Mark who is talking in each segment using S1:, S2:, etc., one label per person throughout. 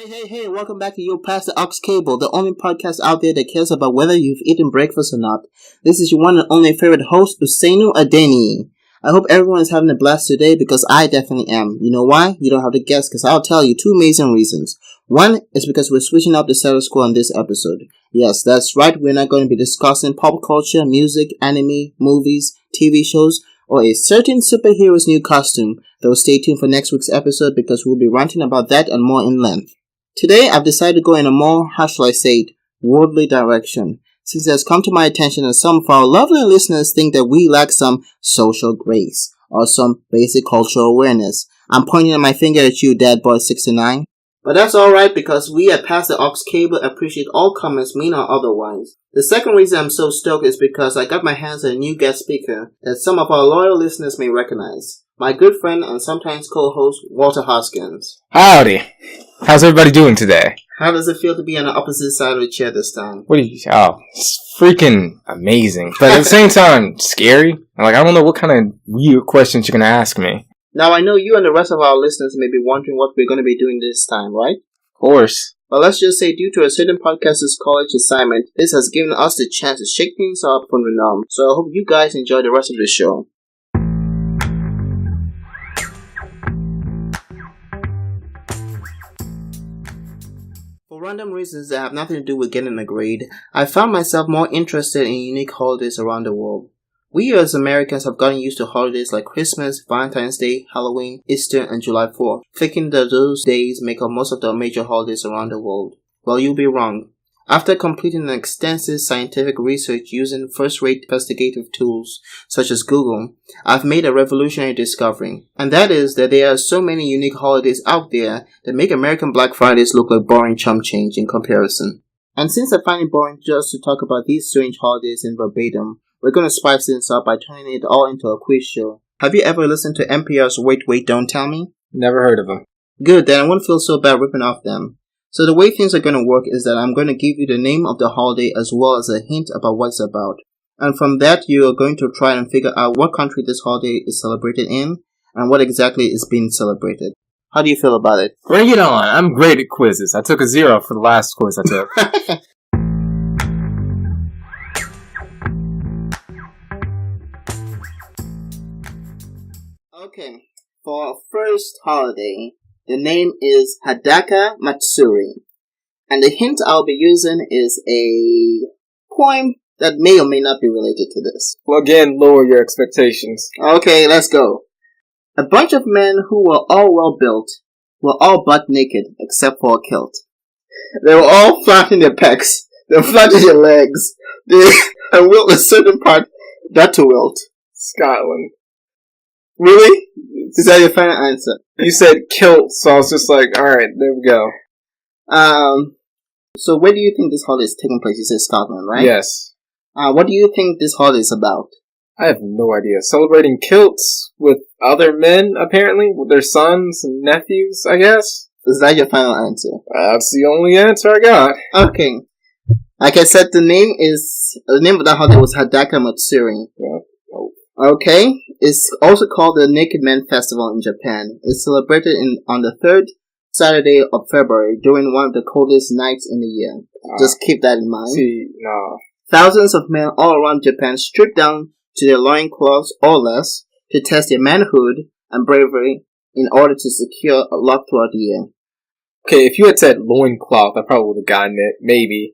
S1: Hey, welcome back to Your Past the Aux Cable, the only podcast out there that cares about whether you've eaten breakfast or not. This is your one and only favorite host, Usainu Adeni. I hope everyone is having a blast today because I definitely am. You know why? You don't have to guess because I'll tell you two amazing reasons. One is because we're switching up the status quo on this episode. Yes, that's right, we're not going to be discussing pop culture, music, anime, movies, TV shows, or a certain superhero's new costume, though stay tuned for next week's episode because we'll be ranting about that and more in length. Today, I've decided to go in a more, how shall I say it, worldly direction, since it has come to my attention that some of our lovely listeners think that we lack some social grace, or some basic cultural awareness. I'm pointing my finger at you, Dadboy69. But that's alright because we at Past the Aux Cable appreciate all comments, mean or otherwise. The second reason I'm so stoked is because I got my hands on a new guest speaker that some of our loyal listeners may recognize. My good friend and sometimes co-host, Walter Hoskins.
S2: Howdy. How's everybody doing today?
S1: How does it feel to be on the opposite side of the chair this time?
S2: It's freaking amazing. But at the same time, scary. I don't know what kind of weird questions you're going to ask me.
S1: Now, I know you and the rest of our listeners may be wondering what we're going to be doing this time, right?
S2: Of course.
S1: But let's just say due to a certain podcaster's college assignment, this has given us the chance to shake things up from the norm. So I hope you guys enjoy the rest of the show. For random reasons that have nothing to do with getting a grade, I found myself more interested in unique holidays around the world. We as Americans have gotten used to holidays like Christmas, Valentine's Day, Halloween, Easter, and July 4th, thinking that those days make up most of the major holidays around the world. Well, you'll be wrong. After completing an extensive scientific research using first-rate investigative tools such as Google, I've made a revolutionary discovery, and that is that there are so many unique holidays out there that make American Black Fridays look like boring chump change in comparison. And since I find it boring just to talk about these strange holidays in verbatim, we're going to spice things up by turning it all into a quiz show. Have you ever listened to NPR's Wait, Don't Tell Me?
S2: Never heard of them.
S1: Good, then I won't feel so bad ripping off them. So the way things are going to work is that I'm going to give you the name of the holiday as well as a hint about what it's about. And from that, you are going to try and figure out what country this holiday is celebrated in and what exactly is being celebrated. How do you feel about it?
S2: Bring it on. I'm great at quizzes. I took a 0 for the last quiz I took.
S1: Okay, for our first holiday, the name is Hadaka Matsuri. And the hint I'll be using is a poem that may or may not be related to this.
S2: Well, again, lower your expectations.
S1: Okay, let's go. A bunch of men who were all well built were all butt naked except for a kilt. They were all flapping their pecs. They were flapping their legs. And wilt a certain part not to wilt.
S2: Scotland.
S1: Really? Is that your final answer?
S2: You said kilt, so I was just like, alright, there we go.
S1: So where do you think this holiday is taking place? You said Scotland, right?
S2: Yes.
S1: What do you think this holiday is about?
S2: I have no idea. Celebrating kilts with other men, apparently? With their sons and nephews, I guess?
S1: Is that your final answer?
S2: That's the only answer I got.
S1: Okay. Like I said, the name of that holiday was Hadaka Matsuri.
S2: Yeah. Oh.
S1: Okay. It's also called the Naked Men Festival in Japan. It's celebrated on the third Saturday of February during one of the coldest nights in the year. Just keep that in mind. Thousands of men all around Japan strip down to their loincloths or less to test their manhood and bravery in order to secure a luck throughout the year.
S2: Okay, if you had said loincloth, I probably would have gotten it. Maybe,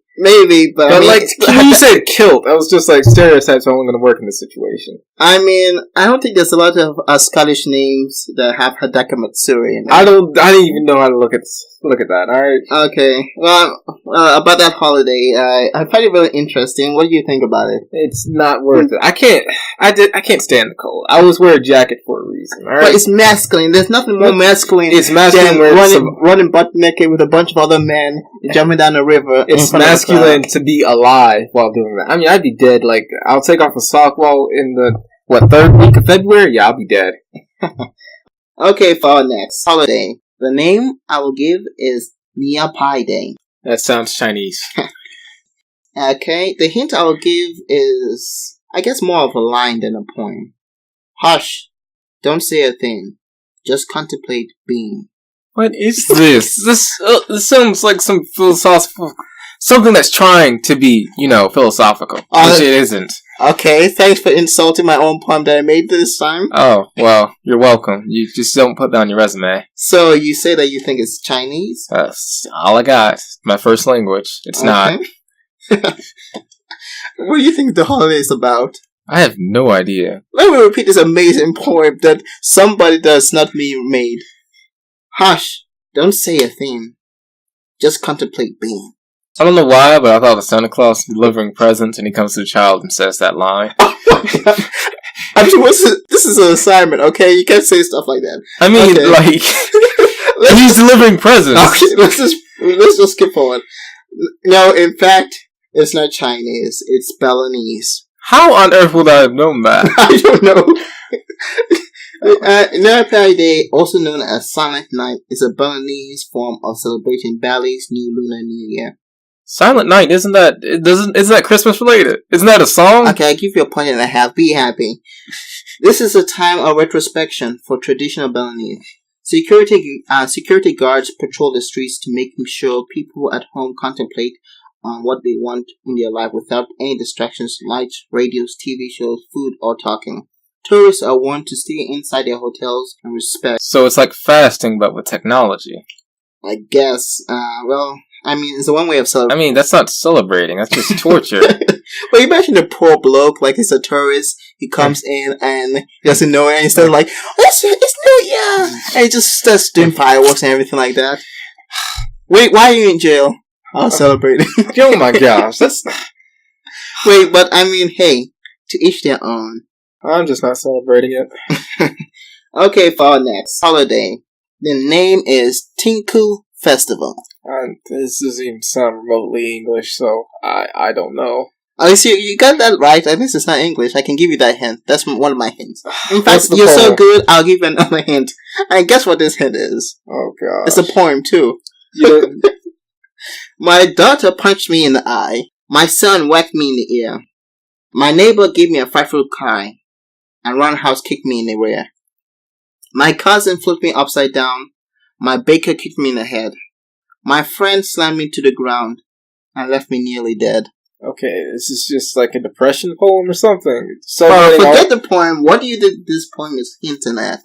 S1: but
S2: I mean, you said kilt. I was just like, stereotypes aren't going to work in this situation.
S1: I mean, I don't think there's a lot of Scottish names that have Hadaka Matsuri in it.
S2: I didn't even know how to look at that, alright?
S1: Okay. Well, about that holiday, I find it really interesting. What do you think about it?
S2: It's not worth it. I can't stand the cold. I always wear a jacket for a reason, alright?
S1: But it's masculine. There's nothing more masculine.
S2: It's masculine
S1: than running butt naked with a bunch of other men jumping down the river.
S2: It's masculine to be alive while doing that. I mean, I'd be dead. Like, I'll take off a sock while in the, third week of February? Yeah, I'll be dead.
S1: Okay, for our next holiday, the name I will give is Nia Pai Day.
S2: That sounds Chinese.
S1: Okay, the hint I will give is, I guess, more of a line than a poem. Hush, don't say a thing, just contemplate being.
S2: What is this? This sounds like some philosophical... Something that's trying to be, philosophical. Which it isn't.
S1: Okay, thanks for insulting my own poem that I made this time.
S2: Oh, well, you're welcome. You just don't put that on your resume.
S1: So you say that you think it's Chinese?
S2: That's all I got. My first language. It's not.
S1: What do you think the holiday is about?
S2: I have no idea.
S1: Let me repeat this amazing poem that somebody does not me made. Hush, don't say a thing. Just contemplate being.
S2: I don't know why, but I thought of Santa Claus delivering presents and he comes to the child and says that line.
S1: Actually, this is an assignment, okay? You can't say stuff like that.
S2: I mean, he's delivering presents.
S1: Okay, let's just skip on. No, in fact, it's not Chinese. It's Balinese.
S2: How on earth would I have known that?
S1: I don't know. Narapai Day, also known as Silent Night, is a Balinese form of celebrating Bali's new Lunar New Year.
S2: Silent Night, isn't that Christmas related? Isn't that a song?
S1: Okay, I give you a point and a half. Be happy. This is a time of retrospection for traditional Balinese. Security guards patrol the streets to make sure people at home contemplate on what they want in their life without any distractions, lights, radios, TV shows, food, or talking. Tourists are warned to stay inside their hotels and respect.
S2: So it's like fasting, but with technology.
S1: I guess. It's a one way of celebrating.
S2: I mean, that's not celebrating. That's just torture.
S1: But imagine the poor bloke, like he's a tourist. He comes in and he doesn't know it, and he's still like, it's New Year! And he just starts doing fireworks and everything like that. Wait, why are you in jail? I was celebrating.
S2: Oh my gosh, that's...
S1: Wait, but hey, to each their own.
S2: I'm just not celebrating it.
S1: Okay, for our next holiday. The name is Tinku Festival.
S2: This doesn't even sound remotely English, so I don't know.
S1: Oh, see, you got that right. At least it's not English. I can give you that hint. That's one of my hints. In fact, you're so good, I'll give you another hint. And guess what this hint is?
S2: Oh, God.
S1: It's a poem, too.
S2: Yeah.
S1: My daughter punched me in the eye. My son whacked me in the ear. My neighbor gave me a frightful cry. And roundhouse kicked me in the rear. My cousin flipped me upside down. My baker kicked me in the head. My friend slammed me to the ground and left me nearly dead.
S2: Okay, this is just like a depression poem or something.
S1: Forget the poem. What do you think this poem is hinting at?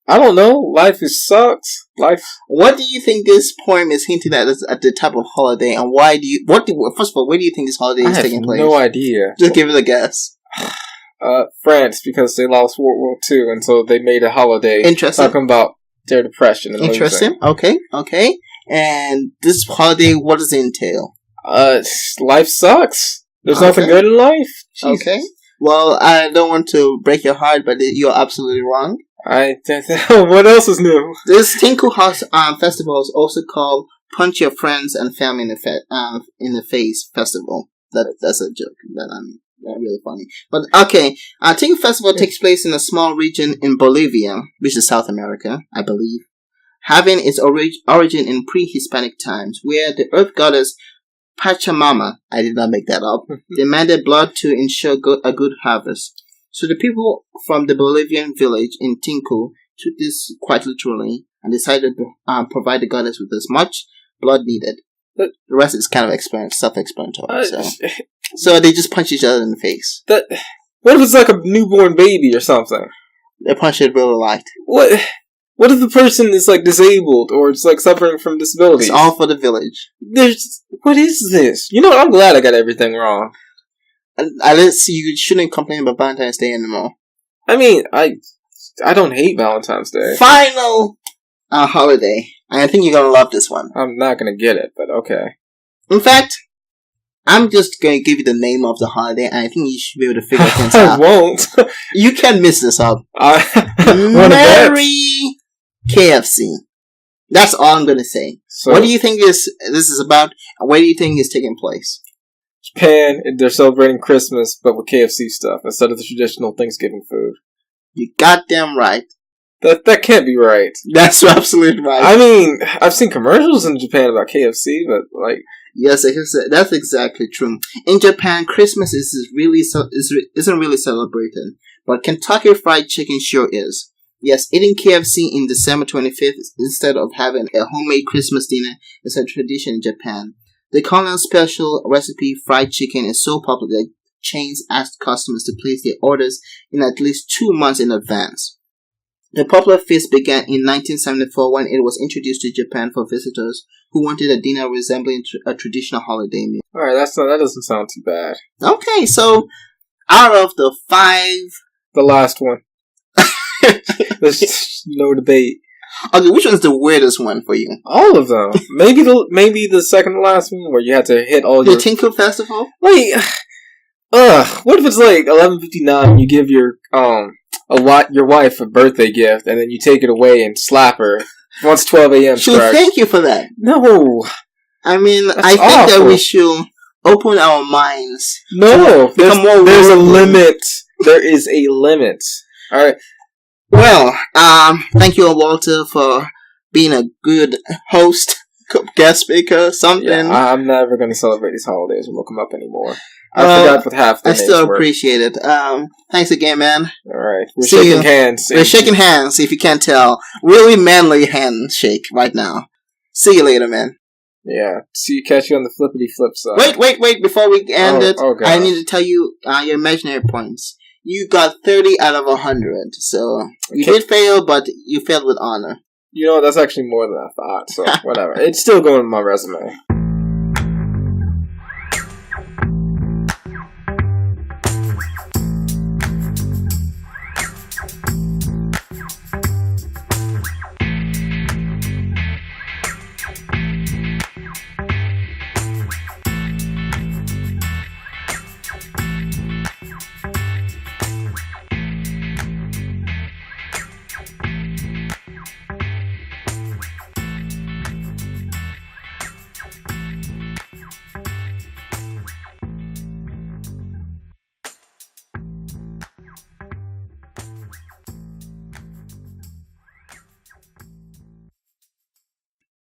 S2: I don't know. Life sucks.
S1: What do you think this poem is hinting at the type of holiday, and why do you? First of all, where do you think this holiday is taking place?
S2: No idea.
S1: Just give it a guess.
S2: France, because they lost World War II, and so they made a holiday.
S1: Interesting.
S2: Talking about their depression and
S1: interesting. Losing. Okay. And this holiday, what does it entail?
S2: Life sucks. There's nothing good in life. Jeez.
S1: Okay. Well, I don't want to break your heart, but you're absolutely wrong.
S2: What else is new?
S1: This Tinku Festival is also called Punch Your Friends and Family in the Face Festival. That's a joke. That's really funny. But okay, Tinku Festival takes place in a small region in Bolivia, which is South America, I believe, having its origin in pre-Hispanic times, where the earth goddess Pachamama, I did not make that up, demanded blood to ensure a good harvest. So the people from the Bolivian village in Tinku took this quite literally and decided to provide the goddess with as much blood needed. The rest is kind of self-explanatory. So they just punch each other in the face.
S2: What if it's like a newborn baby or something?
S1: They punch it real light.
S2: What if the person is like disabled or it's like suffering from disabilities?
S1: It's all for the village.
S2: What is this? You know what? I'm glad I got everything wrong.
S1: Let's see. You shouldn't complain about Valentine's Day anymore.
S2: I mean, I don't hate Valentine's Day.
S1: Final holiday. I think you're gonna love this one.
S2: I'm not gonna get it, but okay.
S1: In fact, I'm just gonna give you the name of the holiday, and I think you should be able to figure things out.
S2: I won't.
S1: You can't miss this up. Merry KFC. That's all I'm gonna say. So, what do you think this is about? Where do you think it's taking place?
S2: Japan, they're celebrating Christmas, but with KFC stuff instead of the traditional Thanksgiving food. You
S1: goddamn right.
S2: That can't be right.
S1: That's absolutely right.
S2: I mean, I've seen commercials in Japan about KFC, but like...
S1: Yes, that's exactly true. In Japan, Christmas isn't really celebrated, but Kentucky Fried Chicken sure is. Yes, eating KFC in December 25th instead of having a homemade Christmas dinner is a tradition in Japan. The Colonel's special recipe fried chicken is so popular that chains asked customers to place their orders in at least 2 months in advance. The popular feast began in 1974 when it was introduced to Japan for visitors who wanted a dinner resembling a traditional holiday meal.
S2: Alright, that doesn't sound too bad.
S1: Okay, so out of the 5...
S2: The last one. There's no debate.
S1: Okay, which one's the weirdest one for you?
S2: All of them. Maybe the second to last one where you had to hit all
S1: the
S2: your...
S1: Tinku Festival?
S2: Wait, what if it's like 11:59 and you give your wife a birthday gift and then you take it away and slap her once 12 a.m.
S1: She'll
S2: strikes?
S1: thank you for that.
S2: No.
S1: I mean,
S2: That's
S1: I think
S2: awful.
S1: that we should open our minds.
S2: No, there's a limit. There is a limit. Alright.
S1: Well, thank you, Walter, for being a good host, guest speaker, something.
S2: Yeah, I'm never going to celebrate these holidays and look them up anymore. I forgot what half the
S1: I still appreciate it. Thanks again, man.
S2: Alright, we're shaking hands.
S1: We're shaking hands, if you can't tell. Really manly handshake right now. See you later, man.
S2: Yeah, catch you on the flippity flip side.
S1: Wait, before we end it,
S2: okay.
S1: I need to tell you your imaginary points. You got 30 out of 100, so you did fail, but you failed with honor.
S2: You know, that's actually more than I thought, so whatever. It's still going on my resume.